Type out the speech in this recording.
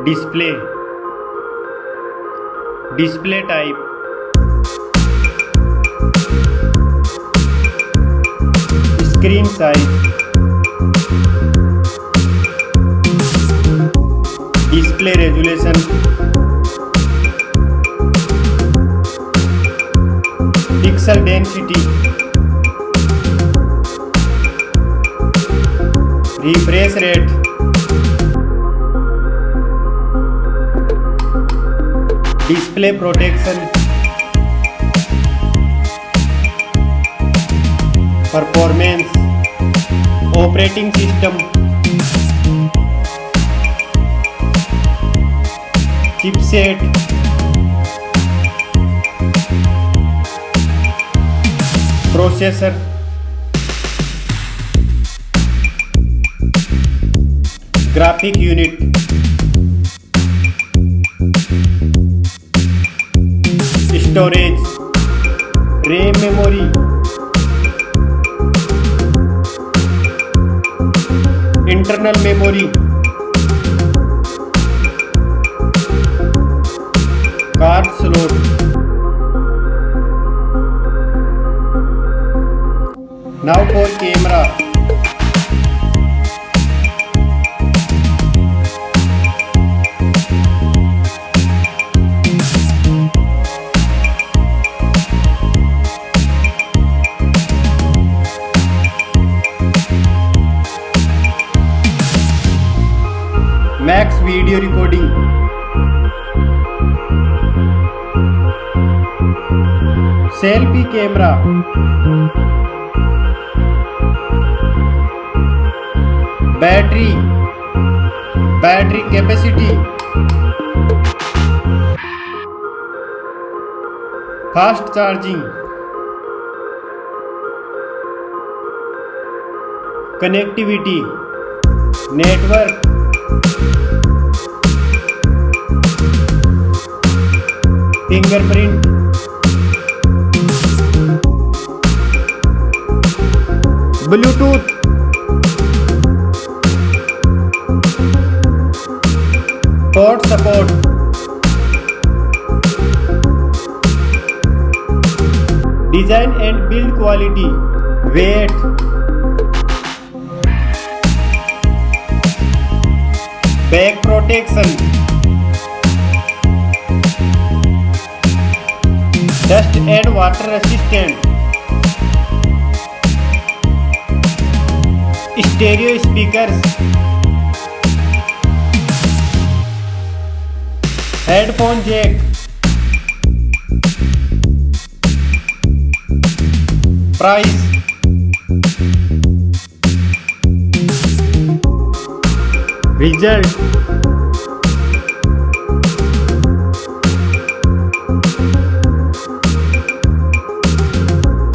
display, display type, screen size, display resolution, pixel density, refresh rate, display protection, performance, operating system, chipset, processor, graphic unit, storage, RAM memory, internal memory, card slot, now for camera. Max video recording, selfie camera, battery capacity, fast charging, connectivity, network, fingerprint, Bluetooth, port support, design and build quality, weight, back protection, dust and water resistant, stereo speakers, headphone jack, price, result.